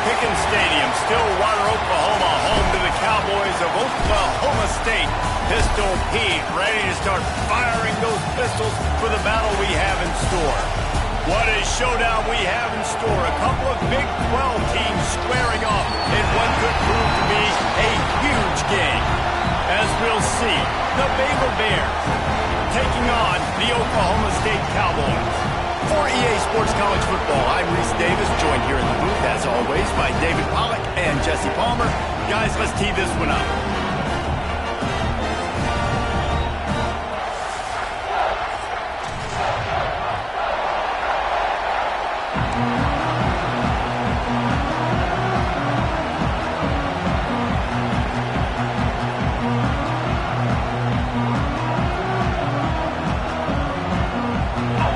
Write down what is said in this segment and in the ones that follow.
Pickens Stadium, Stillwater, Oklahoma, home to the Cowboys of Oklahoma State. Pistol Pete ready to start firing those pistols for the battle we have in store. What a showdown we have in store. A couple of Big 12 teams squaring off in what could prove to be a huge game. As we'll see, the Baylor Bears taking on the Oklahoma State Cowboys. For EA Sports College Football, I'm Reese Davis, joined here in the booth, as always, by David Pollack and Jesse Palmer. Guys, let's tee this one up.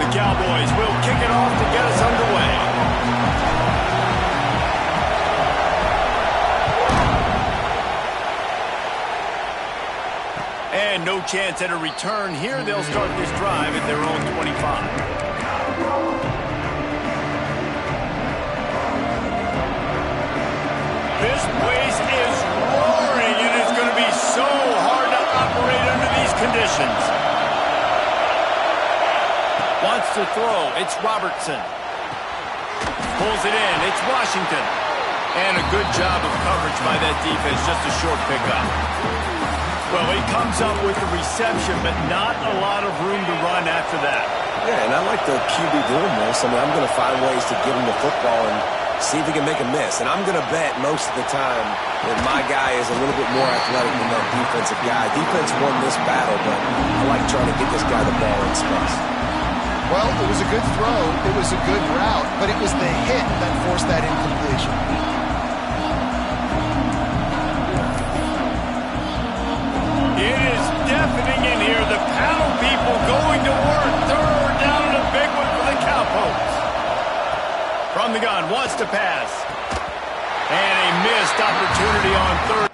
Cowboys will kick it off to get us underway. And no chance at a return here. They'll start this drive at their own 25. This place is roaring. It is going to be so hard to operate under these conditions. Wants to throw. It's Robertson. Pulls it in. It's Washington. And a good job of coverage by that defense. Just a short pickup. Well, he comes up with the reception, but not a lot of room to run after that. Yeah, and I like the QB doing this. I mean, I'm going to find ways to get him the football and see if he can make a miss. And I'm going to bet most of the time that my guy is a little bit more athletic than that defensive guy. Defense won this battle, but I like trying to get this guy the ball in space. Well, it was a good throw, it was a good route, but it was the hit that forced that incompletion. It is deafening in here. The panel people going to work. Third down and a big one for the Cowpokes. From the gun, wants to pass. And a missed opportunity on third.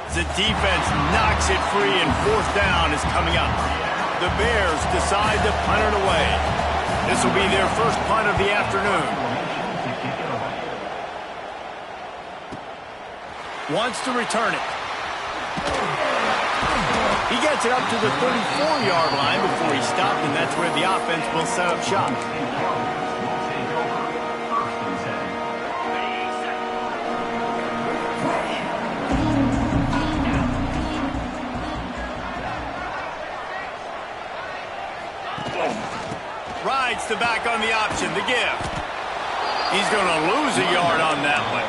The defense knocks it free, and fourth down is coming up. The Bears decide to punt it away. This will be their first punt of the afternoon. Wants to return it. He gets it up to the 34-yard line before he stopped, and that's where the offense will set up shop. Rides the back on the option, the give. He's going to lose a yard on that one.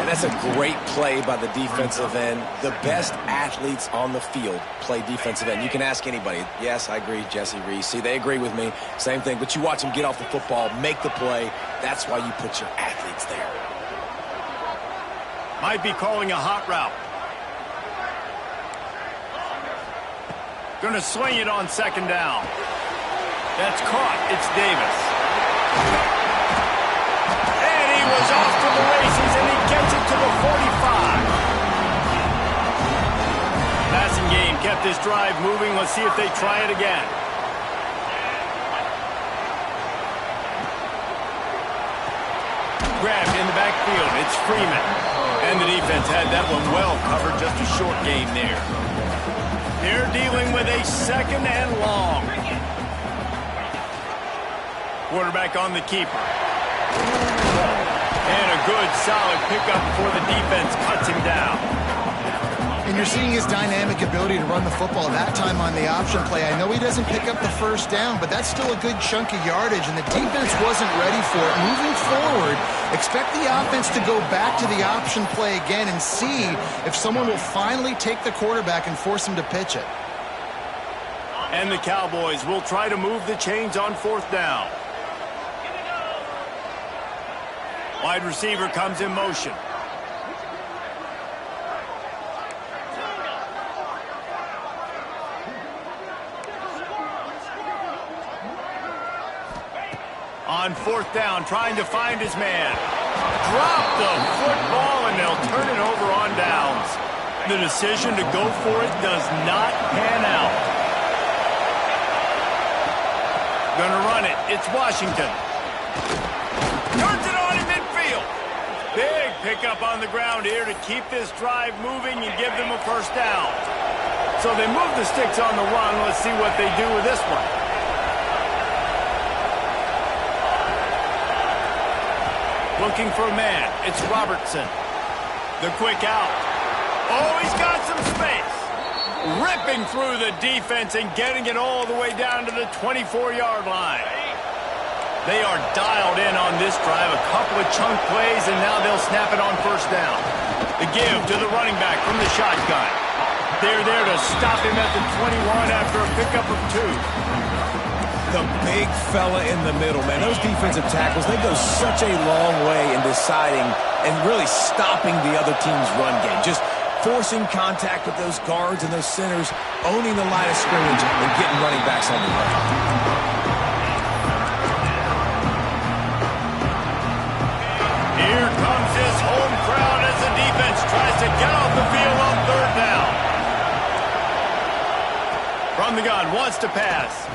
And that's a great play by the defensive end. The best athletes on the field play defensive end. You can ask anybody. Yes, I agree, Jesse Reese. See, they agree with me. Same thing. But you watch them get off the football, make the play. That's why you put your athletes there. Might be calling a hot route. Going to swing it on second down. That's caught. It's Davis. And he was off to the races, and he gets it to the 45. Passing game kept this drive moving. Let's see if they try it again. grabbed in the backfield. It's Freeman. And the defense had that one well covered. Just a short gain there. They're dealing with a 2nd and long. Quarterback on the keeper. And a good, solid pickup before the defense cuts him down. And you're seeing his dynamic ability to run the football that time on the option play. I know he doesn't pick up the first down, but that's still a good chunk of yardage, and the defense wasn't ready for it. Moving forward, expect the offense to go back to the option play again and see if someone will finally take the quarterback and force him to pitch it. And the Cowboys will try to move the chains on 4th down. Wide receiver comes in motion. On 4th down, trying to find his man. Drop the football, and they'll turn it over on downs. The decision to go for it does not pan out. Gonna run it. It's Washington. Turns it on in midfield. Big pickup on the ground here to keep this drive moving and give them a first down. So they move the sticks on the run. Let's see what they do with this one. Looking for a man. It's Robertson. The quick out. Oh, he's got some space. Ripping through the defense and getting it all the way down to the 24-yard line. They are dialed in on this drive. A couple of chunk plays, and now they'll snap it on first down. The give to the running back from the shotgun. They're there to stop him at the 21 after a pickup of 2. The big fella in the middle, man. Those defensive tackles, they go such a long way in deciding and really stopping the other team's run game. Just forcing contact with those guards and those centers, owning the line of scrimmage, and getting running backs on the run. Here comes his home crowd as the defense tries to get off the field on 3rd down. From the gun, wants to pass.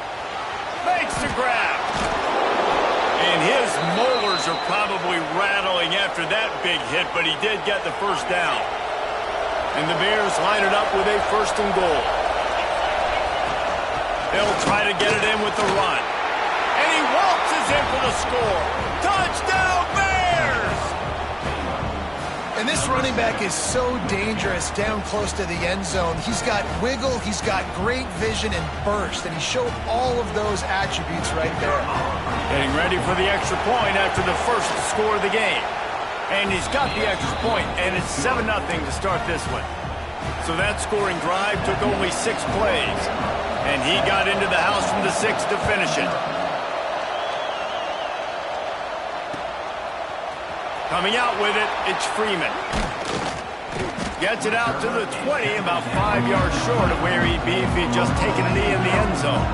Makes the grab. And his molars are probably rattling after that big hit, but he did get the first down. And the Bears line it up with a 1st and goal. They'll try to get it in with the run. And he waltzes in for the score. Touchdown, Bears! And this running back is so dangerous down close to the end zone. He's got wiggle, he's got great vision and burst, and he showed all of those attributes right there. Getting ready for the extra point after the first score of the game. And he's got the extra point, and it's 7-0 to start this one. So that scoring drive took only 6 plays, and he got into the house from the 6 to finish it. Coming out with it, it's Freeman. Gets it out to the 20, about 5 yards short of where he'd be if he'd just taken a knee in the end zone.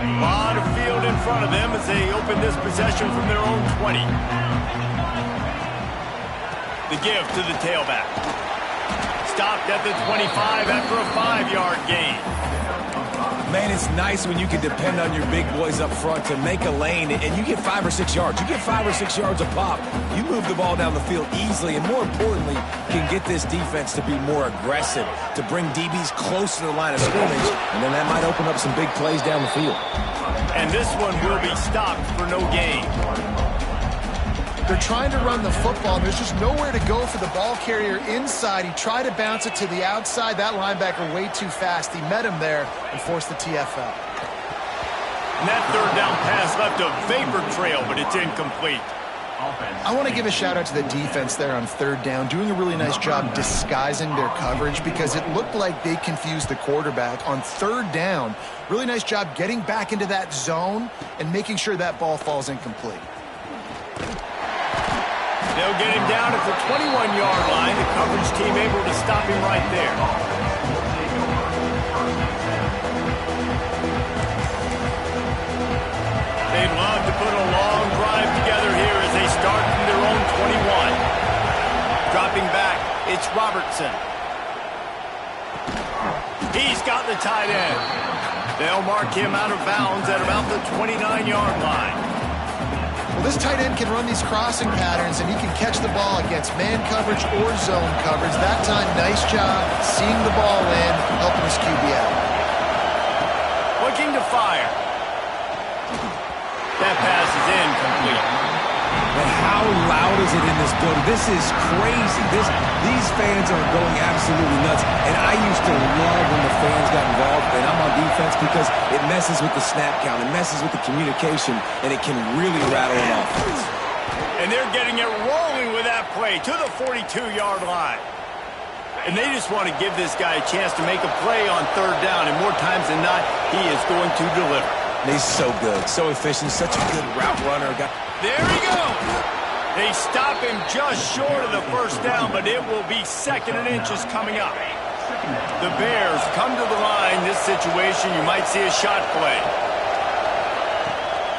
A lot of field in front of them as they open this possession from their own 20. The give to the tailback. Stopped at the 25 after a 5-yard gain. Man, it's nice when you can depend on your big boys up front to make a lane, and you get 5 or 6 yards. You get 5 or 6 yards a pop. You move the ball down the field easily, and more importantly, can get this defense to be more aggressive, to bring DBs close to the line of scrimmage, and then that might open up some big plays down the field. And this one will be stopped for no gain. They're trying to run the football. There's just nowhere to go for the ball carrier inside. He tried to bounce it to the outside. That linebacker way too fast. He met him there and forced the TFL. And that 3rd down pass left a vapor trail, but it's incomplete. I want to give a shout out to the defense there on 3rd down, doing a really nice job disguising their coverage because it looked like they confused the quarterback on 3rd down. Really nice job getting back into that zone and making sure that ball falls incomplete. They'll get him down at the 21-yard line. The coverage team able to stop him right there. They'd love to put a long drive together here as they start from their own 21. Dropping back, it's Robertson. He's got the tight end. They'll mark him out of bounds at about the 29-yard line. Well, this tight end can run these crossing patterns, and he can catch the ball against man coverage or zone coverage. That time, nice job seeing the ball in, helping his QB out. Looking to fire. That pass is incomplete. But how loud is it in this building? This is crazy. These fans are going absolutely nuts. And I used to love when the fans got involved, and I'm on defense, because it messes with the snap count. It messes with the communication, and it can really rattle an offense. And they're getting it rolling with that play to the 42-yard line. And they just want to give this guy a chance to make a play on third down, and more times than not, he is going to deliver. And he's so good, so efficient, such a good route runner. There he goes. They stop him just short of the first down, but it will be 2nd and inches coming up. The Bears come to the line. This situation, you might see a shot play.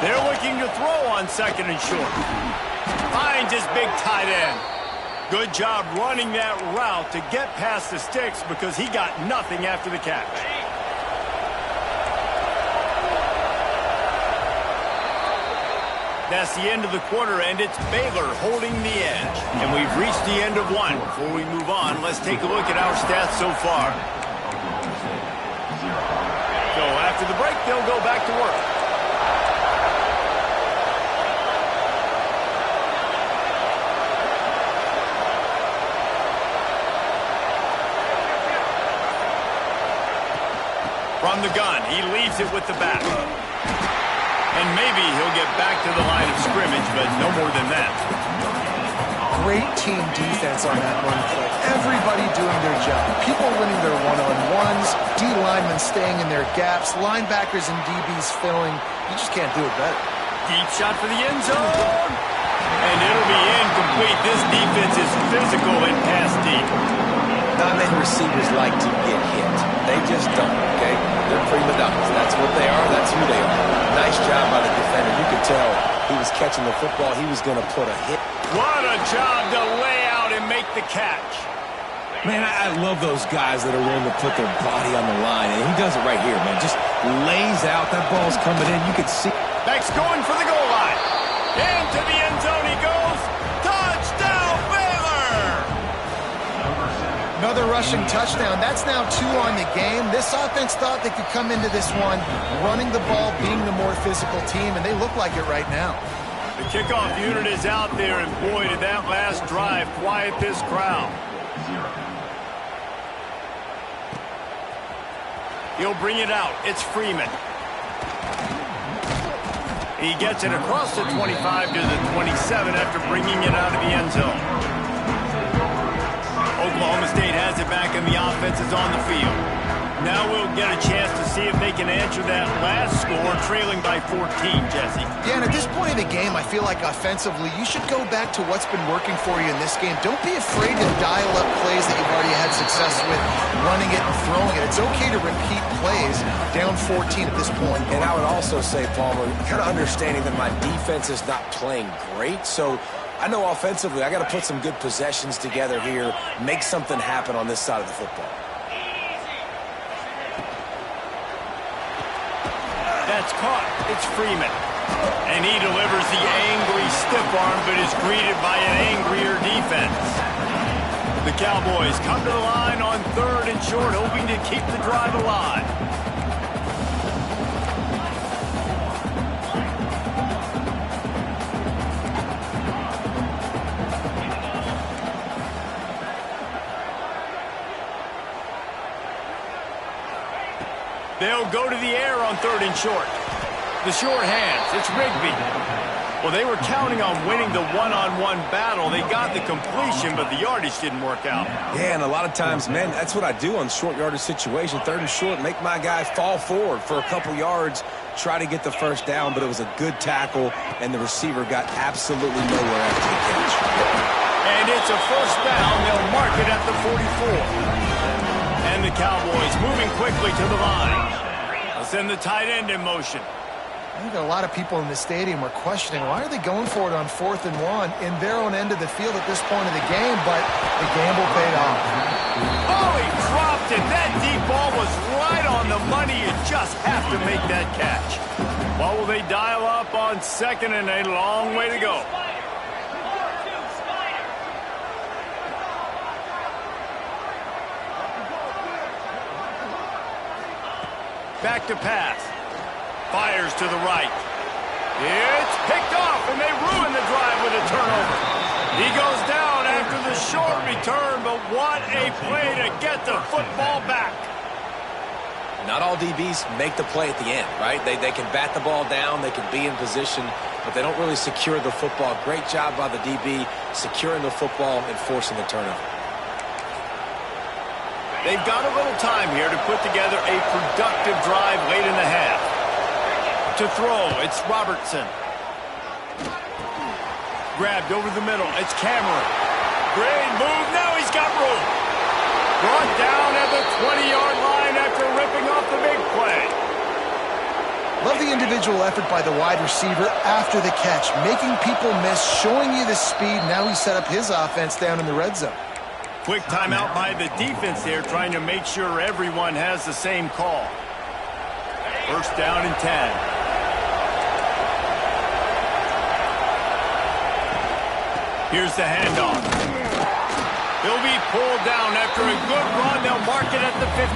They're looking to throw on 2nd and short. Finds his big tight end. Good job running that route to get past the sticks, because he got nothing after the catch. That's the end of the quarter, and it's Baylor holding the edge. And we've reached the end of one. Before we move on, let's take a look at our stats so far. So after the break, they'll go back to work. From the gun, he leaves it with the back. And maybe he'll get back to the line of scrimmage, but no more than that. Great team defense on that run play. Everybody doing their job. People winning their one-on-ones, D linemen staying in their gaps, linebackers and DBs filling. You just can't do it better. Deep shot for the end zone. And it'll be incomplete. This defense is physical and pass deep. Not many receivers like to get hit. They just don't, okay? They're prima donnas. That's what they are. That's who they are. Nice job by the defender. You could tell he was catching the football. He was going to put a hit. What a job to lay out and make the catch. Man, I love those guys that are willing to put their body on the line. And he does it right here, man. Just lays out. That ball's coming in. You can see. Beck's going for the goal line. Into the end zone he goes. Touchdown, Baylor! Another rushing touchdown. That's now 2 on the game. This offense thought they could come into this one running the ball, being the more physical team, and they look like it right now. The kickoff unit is out there, and boy, did that last drive quiet this crowd. He'll bring it out. It's Freeman. He gets it across the 25 to the 27 after bringing it out of the end zone. Oklahoma State has it back, and the offense is on the field. Now we'll get a chance to see if they can answer that last score, trailing by 14, Jesse. Yeah, and at this point in the game, I feel like offensively, you should go back to what's been working for you in this game. Don't be afraid to dial up plays that you've already had success with, running it and throwing it. It's okay to repeat plays down 14 at this point. And I would also say, Palmer, kind of understanding that my defense is not playing great, so I know offensively I got to put some good possessions together here, make something happen on this side of the football. That's caught. It's Freeman. And he delivers the angry stiff arm, but is greeted by an angrier defense. The Cowboys come to the line on 3rd and short, hoping to keep the drive alive. They'll go to the air on 3rd and short. The short hands, it's Rigby. Well, they were counting on winning the one-on-one battle. They got the completion, but the yardage didn't work out. Yeah, and a lot of times, man, that's what I do on short yardage situation. 3rd and short, make my guy fall forward for a couple yards, try to get the first down, but it was a good tackle, and the receiver got absolutely nowhere after the catch. And it's a first down. They'll mark it at the 44. And the Cowboys moving quickly to the line. They'll send the tight end in motion. I think a lot of people in the stadium are questioning, why are they going for it on 4th and 1 in their own end of the field at this point of the game, but the gamble paid off. Oh, he dropped intercepted. That deep ball was right on the money. You just have to make that catch. What will they dial up on second and a long way to go? Back to pass. Fires to the right. It's picked off, and they ruin the drive with a turnover. He goes down after the short return, but what a play to get the football back. Not all DBs make the play at the end, right? They can bat the ball down, they can be in position, but they don't really secure the football. Great job by the DB securing the football and forcing the turnover. They've got a little time here to put together a productive drive late in the half. To throw, it's Robertson. Grabbed over the middle, it's Cameron. Great move, now he's got room. Brought down at the 20-yard line after ripping off the big play. Love the individual effort by the wide receiver after the catch, making people miss, showing you the speed. Now he set up his offense down in the red zone. Quick timeout by the defense there, trying to make sure everyone has the same call. First down and 10. Here's the handoff. He'll be pulled down after a good run. They'll mark it at the 15.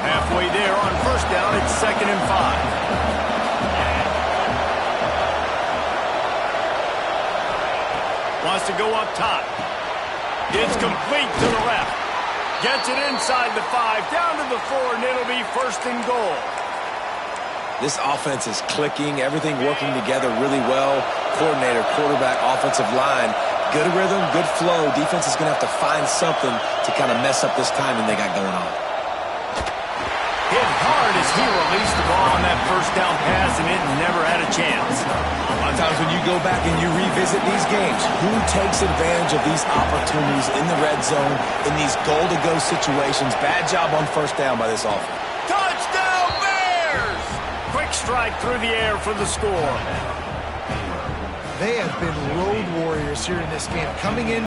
Halfway there on first down, it's 2nd and 5. Wants to go up top. It's complete to the left. Gets it inside the 5, down to the 4, and it'll be 1st and goal. This offense is clicking, everything working together really well. Coordinator, quarterback, offensive line, good rhythm, good flow. Defense is going to have to find something to kind of mess up this timing they got going on. Hit hard as he released the ball on that first down pass, and it never had a chance. A lot of times when you go back and you revisit these games, who takes advantage of these opportunities in the red zone, in these goal-to-go situations? Bad job on first down by this offense. Touchdown, Bears! Quick strike through the air for the score. They have been road warriors here in this game, coming in